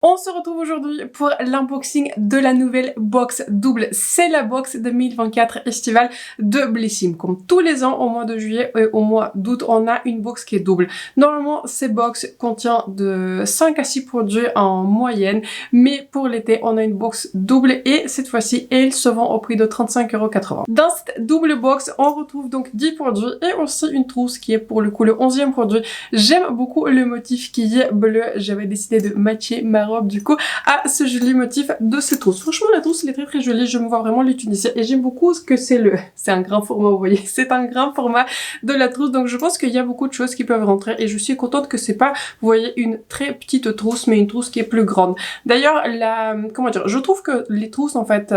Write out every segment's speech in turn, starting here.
On se retrouve aujourd'hui pour l'unboxing de la nouvelle box double. C'est la box 2024 estivale de Blissim. Comme tous les ans, au mois de juillet et au mois d'août, on a une box qui est double. Normalement, ces box contient de 5 à 6 produits en moyenne, mais pour l'été, on a une box double et cette fois-ci, elle se vend au prix de 35,80 €. Dans cette double box, on retrouve donc 10 produits et aussi une trousse qui est pour le coup le 11e produit. J'aime beaucoup le motif qui est bleu. J'avais décidé de matcher ma robe du coup à ce joli motif de cette trousse. Franchement, la trousse elle est très jolie, je me vois vraiment l'utiliser et j'aime beaucoup ce que c'est un grand format, vous voyez, c'est un grand format de la trousse, donc je pense qu'il y a beaucoup de choses qui peuvent rentrer et je suis contente que c'est pas, vous voyez, une très petite trousse mais une trousse qui est plus grande. D'ailleurs, je trouve que les trousses en fait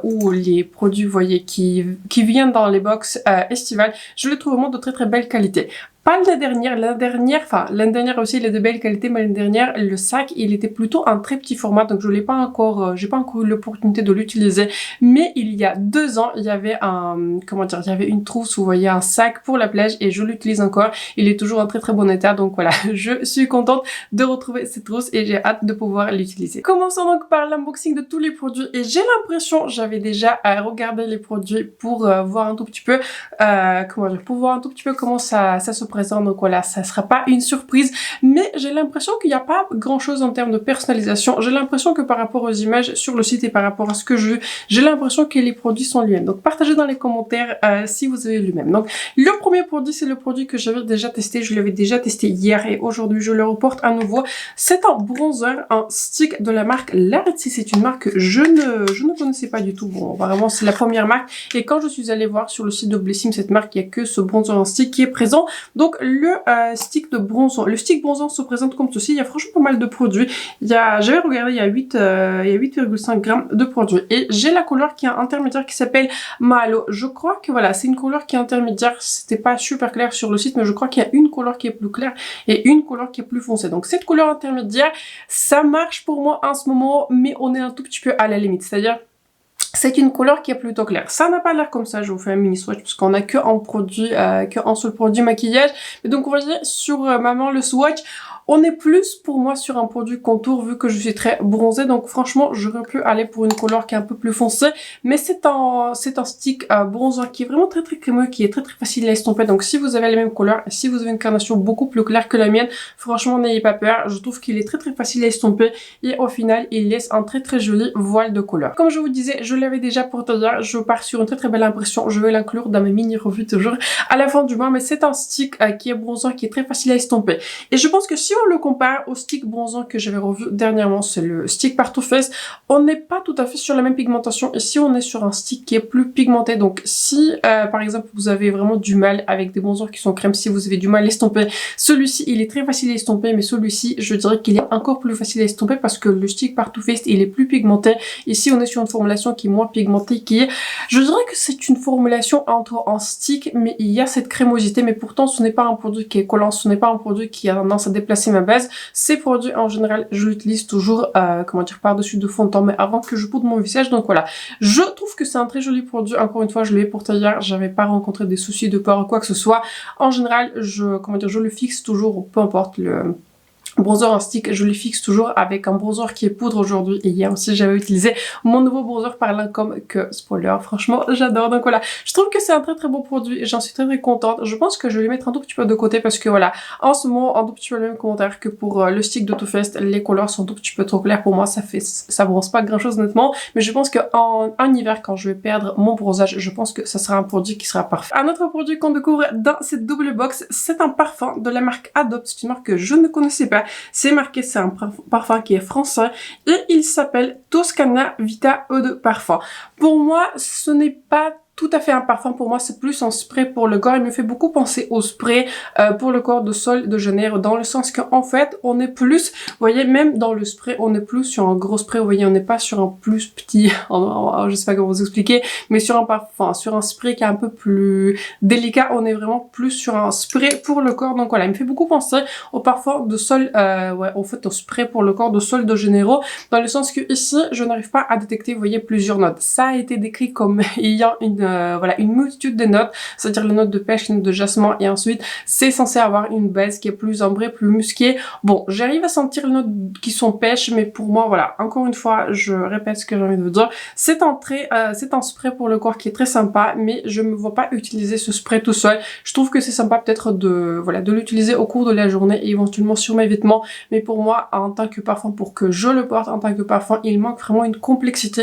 ou les produits, vous voyez, qui viennent dans les box estivales, je les trouve vraiment de très belle qualité. Pas l'année dernière aussi il est de belle qualité, mais l'année dernière le sac il était plutôt un très petit format, donc je l'ai pas encore, j'ai pas encore eu l'opportunité de l'utiliser. Mais il y a 2 ans il y avait il y avait une trousse, vous voyez, un sac pour la plage et je l'utilise encore. Il est toujours en très bon état, donc voilà, je suis contente de retrouver cette trousse et j'ai hâte de pouvoir l'utiliser. Commençons donc par l'unboxing de tous les produits et j'ai l'impression, j'avais déjà regardé les produits pour voir un tout petit peu, pour voir un tout petit peu comment ça se présente, donc voilà, ça sera pas une surprise, mais j'ai l'impression qu'il n'y a pas grand chose en termes de personnalisation. J'ai l'impression que par rapport aux images sur le site et par rapport à ce que j'ai l'impression que les produits sont les mêmes. Donc partagez dans les commentaires si vous avez lu même. Donc le premier produit, c'est le produit que j'avais déjà testé, je l'avais déjà testé hier et aujourd'hui je le reporte à nouveau. C'est un bronzer, un stick de la marque Laretsi. C'est une marque que je ne connaissais pas du tout. Bon, vraiment c'est la première marque et quand je suis allée voir sur le site de Blissim cette marque, il n'y a que ce bronzer en stick qui est présent. Donc le stick bronzant se présente comme ceci. Il y a franchement pas mal de produits. J'avais regardé, il y a 8,5 grammes de produits. Et j'ai la couleur qui est intermédiaire qui s'appelle Malo. Je crois que voilà, c'est une couleur qui est intermédiaire. C'était pas super clair sur le site, mais je crois qu'il y a une couleur qui est plus claire et une couleur qui est plus foncée. Donc cette couleur intermédiaire, ça marche pour moi en ce moment, mais on est un tout petit peu à la limite. C'est-à-dire, c'est une couleur qui est plutôt claire. Ça n'a pas l'air comme ça, je vous fais un mini swatch parce qu'on a qu'un seul produit maquillage. Et donc vous voyez sur maman le swatch, on est plus pour moi sur un produit contour vu que je suis très bronzée. Donc franchement, j'aurais pu aller pour une couleur qui est un peu plus foncée. Mais c'est un stick bronzer qui est vraiment très crémeux, qui est très facile à estomper. Donc si vous avez la même couleur, si vous avez une carnation beaucoup plus claire que la mienne, franchement n'ayez pas peur. Je trouve qu'il est très facile à estomper et au final, il laisse un très joli voile de couleur. Comme je vous disais, je l'avais déjà porté hier, je pars sur une très belle impression. Je vais l'inclure dans mes mini revues toujours à la fin du mois. Mais c'est un stick qui est bronzer, qui est très facile à estomper. Et je pense que si on le compare au stick bronzant que j'avais revu dernièrement, c'est le stick par Too Faced, on n'est pas tout à fait sur la même pigmentation. Ici, on est sur un stick qui est plus pigmenté. Donc, si par exemple vous avez vraiment du mal avec des bronzers qui sont crème, si vous avez du mal à estomper, celui-ci il est très facile à estomper, mais celui-ci je dirais qu'il est encore plus facile à estomper parce que le stick par Too Faced il est plus pigmenté. Ici, on est sur une formulation qui est moins pigmentée, je dirais que c'est une formulation entre un stick, mais il y a cette crémosité, mais pourtant ce n'est pas un produit qui est collant, ce n'est pas un produit qui a tendance à déplacer ma base. Ces produits en général, je l'utilise toujours, par-dessus de fond de teint, mais avant que je poudre mon visage. Donc voilà, je trouve que c'est un très joli produit. Encore une fois, je l'ai porté hier, j'avais pas rencontré des soucis de port ou quoi que ce soit. En général, je le fixe toujours, peu importe le bronzer en stick, je les fixe toujours avec un bronzer qui est poudre aujourd'hui. Et hier aussi j'avais utilisé mon nouveau bronzer par Lancôme que, spoiler, franchement j'adore. Donc voilà, je trouve que c'est un très bon produit et j'en suis très contente. Je pense que je vais les mettre un tout petit peu de côté parce que voilà, en ce moment un tout petit peu le même commentaire que pour le stick de Too Faced. Les couleurs sont un tout petit peu trop claires pour moi, ça bronze pas grand chose honnêtement, mais je pense qu'en hiver quand je vais perdre mon bronzage, je pense que ça sera un produit qui sera parfait. Un autre produit qu'on découvre dans cette double box, c'est un parfum de la marque Adopt. C'est une marque que je ne connaissais pas. C'est marqué, c'est un parfum qui est français et il s'appelle Toscana Vita Eau de Parfum. Pour moi, ce n'est pas tout à fait un parfum, pour moi c'est plus un spray pour le corps. Il me fait beaucoup penser au spray pour le corps de Sol de Janeiro, dans le sens qu'en fait on est plus, vous voyez, même dans le spray on est plus sur un gros spray, vous voyez, on n'est pas sur un plus petit, je sais pas comment vous expliquer, mais sur un parfum, sur un spray qui est un peu plus délicat, on est vraiment plus sur un spray pour le corps. Donc voilà, il me fait beaucoup penser au parfum de Sol, au fait au spray pour le corps de Sol de Janeiro, dans le sens que ici je n'arrive pas à détecter, vous voyez, plusieurs notes. Ça a été décrit comme ayant une voilà, une multitude de notes, c'est-à-dire les notes de pêche, les notes de jasmin, et ensuite c'est censé avoir une base qui est plus ambrée, plus musquée. Bon, j'arrive à sentir les notes qui sont pêche, mais pour moi, voilà, encore une fois, je répète ce que j'ai envie de vous dire, c'est un spray pour le corps qui est très sympa, mais je me vois pas utiliser ce spray tout seul. Je trouve que c'est sympa peut-être de, voilà, de l'utiliser au cours de la journée et éventuellement sur mes vêtements, mais pour moi, en tant que parfum, pour que je le porte en tant que parfum, il manque vraiment une complexité,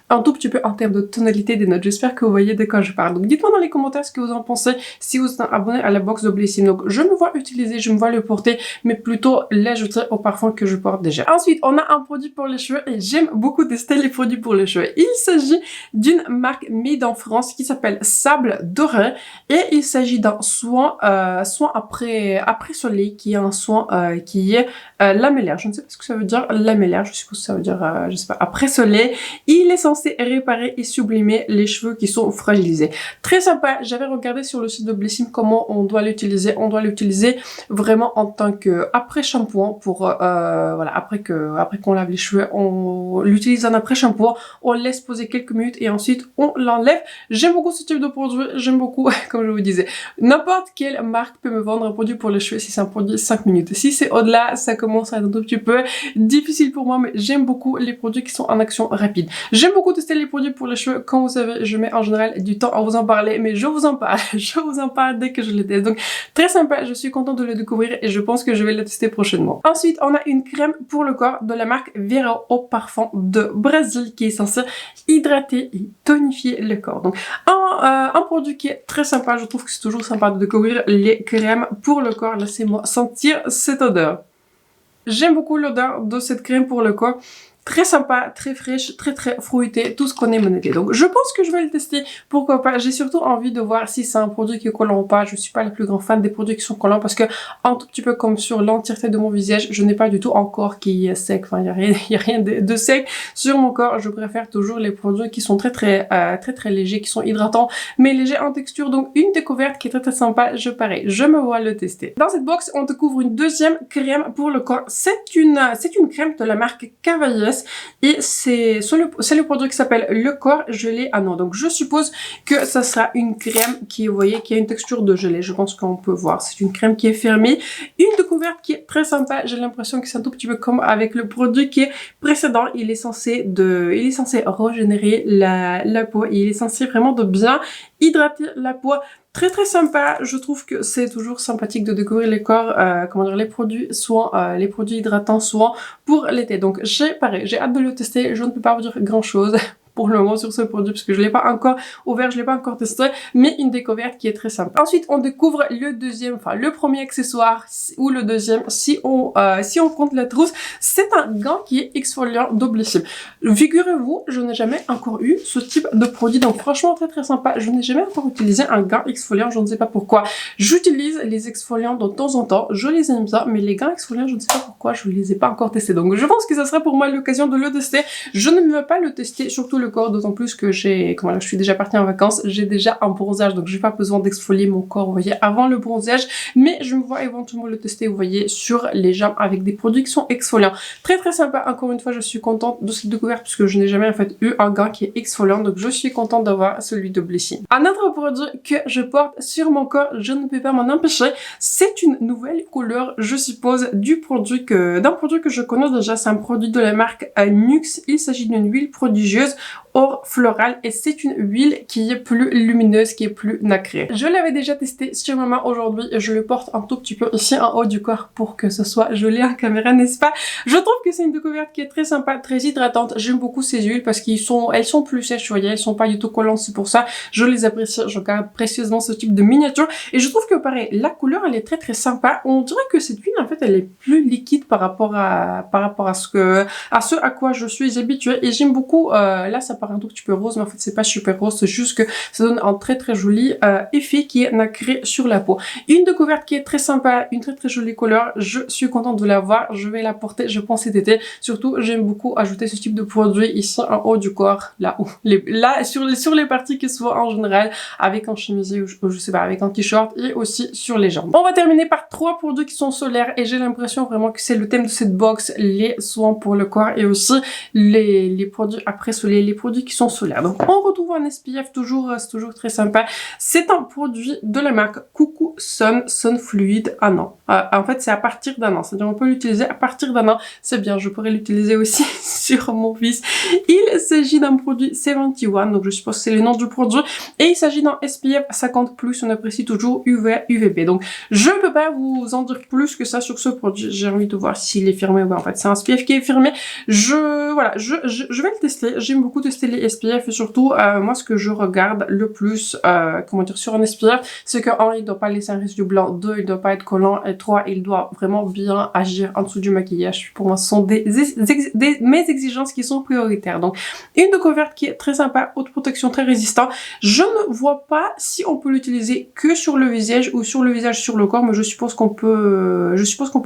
un tout petit peu en termes de tonalité des notes. J'espère que vous voyez de quoi je parle. Donc dites-moi dans les commentaires ce que vous en pensez, si vous êtes abonné à la box de Blissim. Donc je me vois utiliser, je me vois le porter, mais plutôt l'ajouter au parfum que je porte déjà. Ensuite, on a un produit pour les cheveux et j'aime beaucoup tester les produits pour les cheveux. Il s'agit d'une marque made en France qui s'appelle Sable Doré et il s'agit d'un soin après soleil, qui est un soin qui est lamellaire. Je ne sais pas ce que ça veut dire lamellaire, je suppose que ça veut dire je sais pas, après soleil. Il est censé réparer et sublimer les cheveux qui sont fragilisés. Très sympa. J'avais regardé sur le site de Blissim comment on doit l'utiliser. On doit l'utiliser vraiment en tant que après shampoing pour voilà, après qu'on lave les cheveux, on l'utilise en après shampoing, on laisse poser quelques minutes et ensuite on l'enlève. J'aime beaucoup ce type de produit, j'aime beaucoup, comme je vous disais, n'importe quelle marque peut me vendre un produit pour les cheveux si c'est un produit 5 minutes. Si c'est au-delà, ça commence à être un tout petit peu difficile pour moi, mais j'aime beaucoup les produits qui sont en action rapide. J'aime beaucoup tester les produits pour les cheveux. Comme vous savez, je mets en général du temps à vous en parler, mais je vous en parle, je vous en parle dès que je les teste. Donc très sympa, je suis contente de le découvrir et je pense que je vais le tester prochainement. Ensuite, on a une crème pour le corps de la marque Vera au parfum de Brésil qui est censée hydrater et tonifier le corps. Donc un produit qui est très sympa, je trouve que c'est toujours sympa de découvrir les crèmes pour le corps. Laissez-moi sentir cette odeur. J'aime beaucoup l'odeur de cette crème pour le corps. Très sympa, très fraîche, très fruité, tout ce qu'on aime en été. Donc je pense que je vais le tester, pourquoi pas. J'ai surtout envie de voir si c'est un produit qui est collant ou pas. Je suis pas la plus grande fan des produits qui sont collants parce que un tout petit peu comme sur l'entièreté de mon visage, je n'ai pas du tout un corps qui est sec. Enfin, il y a rien de sec sur mon corps. Je préfère toujours les produits qui sont très légers, qui sont hydratants, mais légers en texture. Donc une découverte qui est très sympa, je me vois le tester. Dans cette box, on découvre une deuxième crème pour le corps. C'est une crème de la marque Cavaillés. Et c'est le produit qui s'appelle Le Corps Gelé Anneau. Donc je suppose que ça sera une crème qui, vous voyez, qui a une texture de gelée. Je pense qu'on peut voir. C'est une crème qui est fermée. Une découverte qui est très sympa. J'ai l'impression que c'est un tout petit peu comme avec le produit qui est précédent. Il est censé régénérer la peau. Et il est censé vraiment de bien hydrater la peau. Très sympa, je trouve que c'est toujours sympathique de découvrir les corps, les produits les produits hydratants soins pour l'été. Donc j'ai hâte de le tester, je ne peux pas vous dire grand chose pour le moment sur ce produit parce que je l'ai pas encore ouvert, je l'ai pas encore testé, mais une découverte qui est très sympa. Ensuite, on découvre le premier accessoire ou le deuxième si on compte la trousse. C'est un gant qui est exfoliant de Blissim. Figurez-vous, je n'ai jamais encore eu ce type de produit, donc franchement très sympa. Je n'ai jamais encore utilisé un gant exfoliant, je ne sais pas pourquoi. J'utilise les exfoliants de temps en temps, je les aime bien, mais les gants exfoliants, je ne sais pas pourquoi, je les ai pas encore testés. Donc je pense que ça serait pour moi l'occasion de le tester. Je ne veux pas le tester, surtout le corps, d'autant plus que je suis déjà partie en vacances, j'ai déjà un bronzage, donc j'ai pas besoin d'exfolier mon corps, vous voyez, avant le bronzage, mais je me vois éventuellement le tester, vous voyez, sur les jambes avec des produits qui sont exfoliants. Très sympa, encore une fois, je suis contente de cette découverte puisque je n'ai jamais en fait eu un gant qui est exfoliant, donc je suis contente d'avoir celui de Blissim. Un autre produit que je porte sur mon corps, je ne peux pas m'en empêcher, c'est une nouvelle couleur, je suppose, d'un produit que je connais déjà, c'est un produit de la marque Nuxe. Il s'agit d'une huile prodigieuse or floral et c'est une huile qui est plus lumineuse, qui est plus nacrée. Je l'avais déjà testé sur ma main aujourd'hui et je le porte un tout petit peu ici en haut du corps pour que ce soit joli en caméra, n'est-ce pas? Je trouve que c'est une découverte qui est très sympa, très hydratante. J'aime beaucoup ces huiles parce elles sont plus sèches, vous voyez, elles sont pas du tout collantes, c'est pour ça je les apprécie, je garde précieusement ce type de miniature et je trouve que pareil, la couleur elle est très sympa. On dirait que cette huile en fait elle est plus liquide par rapport à ce à quoi je suis habituée et j'aime beaucoup, là ça paraît un tout petit peu rose, mais en fait c'est pas super rose, c'est juste que ça donne un très joli effet qui est nacré sur la peau. Une découverte qui est très sympa, une très jolie couleur, je suis contente de l'avoir, je vais la porter je pense cet été, surtout j'aime beaucoup ajouter ce type de produit ici en haut du corps, sur les parties qui sont en général, avec un chemisier ou je sais pas, avec un t-shirt et aussi sur les jambes. On va terminer par 3 produits qui sont solaires et j'ai l'impression vraiment que c'est le thème de cette box, les soins pour le corps et aussi les produits après soleil, les produits qui sont solaires. Donc on retrouve un SPF, c'est toujours très sympa. C'est un produit de la marque Coucou Sun Fluid 1 an. En fait, c'est à partir d'un an. C'est-à-dire on peut l'utiliser à partir d'un an. C'est bien, je pourrais l'utiliser aussi sur mon fils. Il s'agit d'un produit 71, donc je suppose que c'est le nom du produit. Et il s'agit d'un SPF 50+, on apprécie toujours UVB. Donc je ne peux pas vous en dire plus que ça sur ce produit. J'ai envie de voir s'il est firmé ou pas. En fait, c'est un SPF qui est firmé. Je vais le tester. J'aime beaucoup tester les SPF et surtout, moi, ce que je regarde le plus, comment dire, sur un SPF, c'est que 1, il ne doit pas laisser un résidu blanc, 2, il ne doit pas être collant, et 3, il doit vraiment bien agir en dessous du maquillage. Pour moi, ce sont mes exigences qui sont prioritaires. Donc, une découverte qui est très sympa, haute protection, très résistant. Je ne vois pas si on peut l'utiliser que sur le visage ou sur le visage sur le corps, mais je suppose qu'on peut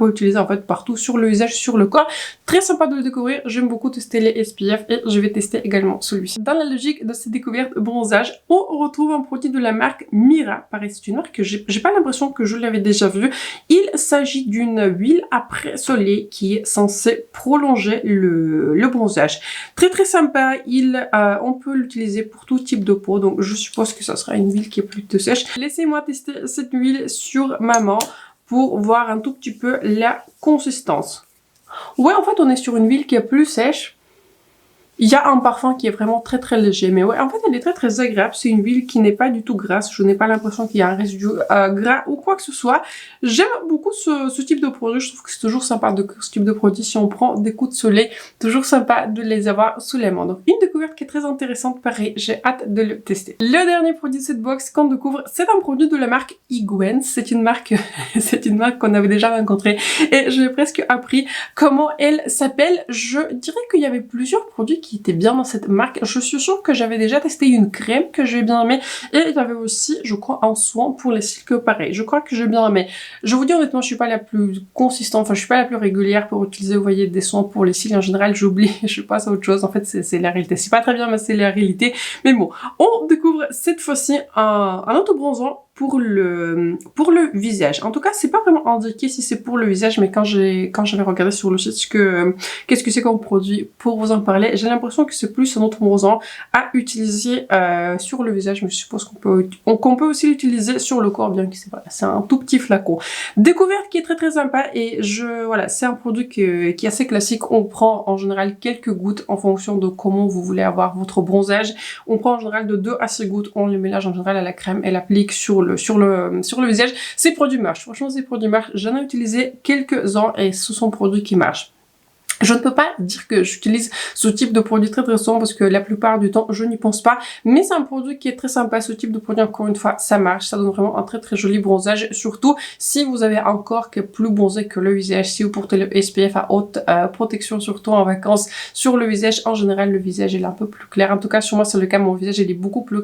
l'utiliser en fait partout sur le visage, sur le corps. Très sympa de le découvrir. J'aime beaucoup tester les SPF et je vais tester également celui-ci. Dans la logique de cette découverte bronzage, on retrouve un produit de la marque Mira. Pareil, c'est une marque que j'ai pas l'impression que je l'avais déjà vue. Il s'agit d'une huile après soleil qui est censée prolonger le bronzage. Très très sympa. On peut l'utiliser pour tout type de peau, donc je suppose que ça sera une huile qui est plutôt sèche. Laissez-moi tester cette huile sur ma main pour voir un tout petit peu la consistance. Ouais, en fait, on est sur une huile qui est plus sèche. Il y a un parfum qui est vraiment très très léger, mais ouais, en fait elle est très très agréable. C'est une huile qui n'est pas du tout grasse, je n'ai pas l'impression qu'il y a un résidu gras ou quoi que ce soit. J'aime beaucoup ce type de produit, je trouve que c'est toujours sympa ce type de produit si on prend des coups de soleil, toujours sympa de les avoir sous les mains. Donc une découverte qui est très intéressante, pareil, j'ai hâte de le tester. Le dernier produit de cette box qu'on découvre, c'est un produit de la marque Iguen. C'est une marque qu'on avait déjà rencontrée et j'ai presque appris comment elle s'appelle. Je dirais qu'il y avait plusieurs produits qui était bien dans cette marque. Je suis sûre que j'avais déjà testé une crème que j'ai bien aimé et il y avait aussi, je crois, un soin pour les cils que pareil. Je crois que j'ai bien aimé. Je vous dis honnêtement, je suis pas la plus consistante, enfin je suis pas la plus régulière pour utiliser, vous voyez, des soins pour les cils. En général, j'oublie, je passe à autre chose. En fait, c'est la réalité. C'est pas très bien, mais c'est la réalité. Mais bon, on découvre cette fois-ci un auto-bronzant pour le visage. En tout cas, c'est pas vraiment indiqué si c'est pour le visage, mais quand j'avais regardé sur le site qu'est-ce que c'est comme produit pour vous en parler, j'ai l'impression que c'est plus un autre bronzant à utiliser sur le visage, mais je suppose qu'on peut aussi l'utiliser sur le corps, bien que c'est un tout petit flacon. Découverte qui est très très sympa et voilà, c'est un produit qui est assez classique. On prend en général quelques gouttes en fonction de comment vous voulez avoir votre bronzage. On prend en général de 2 à 6 gouttes, on les mélange en général à la crème et l'applique sur le visage. Ces produits marchent. Franchement, ces produits marchent. J'en ai utilisé quelques-uns et ce sont produits qui marchent. Je ne peux pas dire que j'utilise ce type de produit très très souvent parce que la plupart du temps je n'y pense pas, mais c'est un produit qui est très sympa. Ce type de produit, encore une fois, ça marche, ça donne vraiment un très très joli bronzage, surtout si vous avez un corps qui est plus bronzé que le visage, si vous portez le SPF à haute protection, surtout en vacances. Sur le visage, en général, le visage il est un peu plus clair. En tout cas, sur moi c'est le cas, mon visage il est beaucoup plus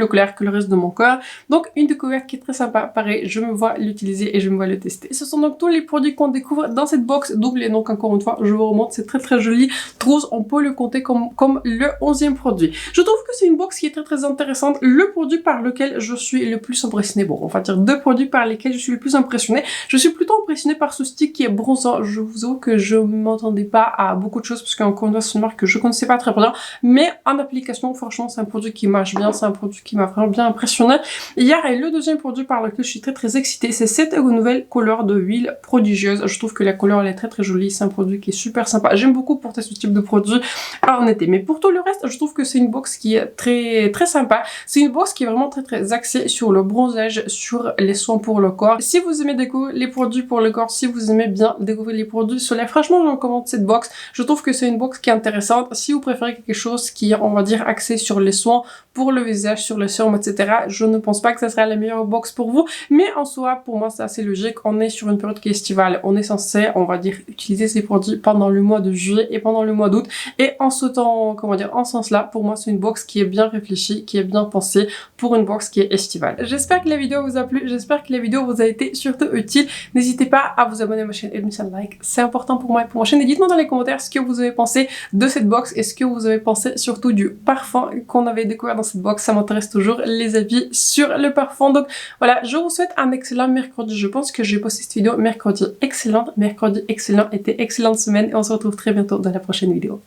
clair que le reste de mon corps. Donc une découverte qui est très sympa. Pareil, je me vois l'utiliser et je me vois le tester. Ce sont donc tous les produits qu'on découvre dans cette box double et donc encore une fois, je vous remonte, c'est très très joli. Trousse, on peut le compter comme le 11e produit. Je trouve que c'est une box qui est très très intéressante. Le produit par lequel je suis le plus impressionnée, bon, on va dire 2 produits par lesquels je suis le plus impressionnée. Je suis plutôt impressionnée par ce stick qui est bronzant. Je vous avoue que je m'attendais pas à beaucoup de choses parce qu'encore une fois, c'est une marque que je connaissais pas très bien. Mais en application, franchement, c'est un produit qui marche bien. C'est un produit qui m'a vraiment bien impressionnée. Hier, et le deuxième produit par lequel je suis très très excitée, c'est cette nouvelle couleur de huile prodigieuse. Je trouve que la couleur, elle est très très jolie. C'est un produit qui est super sympa. J'aime beaucoup porter ce type de produit en été. Mais pour tout le reste, je trouve que c'est une box qui est très très sympa. C'est une box qui est vraiment très très axée sur le bronzage, sur les soins pour le corps. Si vous aimez découvrir les produits pour le corps, si vous aimez bien découvrir les produits solaires, franchement, je recommande cette box. Je trouve que c'est une box qui est intéressante. Si vous préférez quelque chose qui est, on va dire, axé sur les soins pour le visage, sur le sérum, etc., je ne pense pas que ça sera la meilleure box pour vous. Mais en soi, pour moi, c'est assez logique. On est sur une période qui est estivale. On est censé, on va dire, utiliser ces produits pendant le mois de juillet et pendant le mois d'août. Et en ce temps, comment dire, en ce sens-là, pour moi, c'est une box qui est bien réfléchie, qui est bien pensée pour une box qui est estivale. J'espère que la vidéo vous a plu. J'espère que la vidéo vous a été surtout utile. N'hésitez pas à vous abonner à ma chaîne et de me faire un like. C'est important pour moi et pour ma chaîne. Et dites-moi dans les commentaires ce que vous avez pensé de cette box et ce que vous avez pensé surtout du parfum qu'on avait découvert dans cette box. Ça m'intéresse toujours les avis sur le parfum. Donc voilà, je vous souhaite un excellent mercredi. Je pense que j'ai posté cette vidéo mercredi excellent. Mercredi excellent, été excellente semaine et on se retrouve très bientôt dans la prochaine vidéo.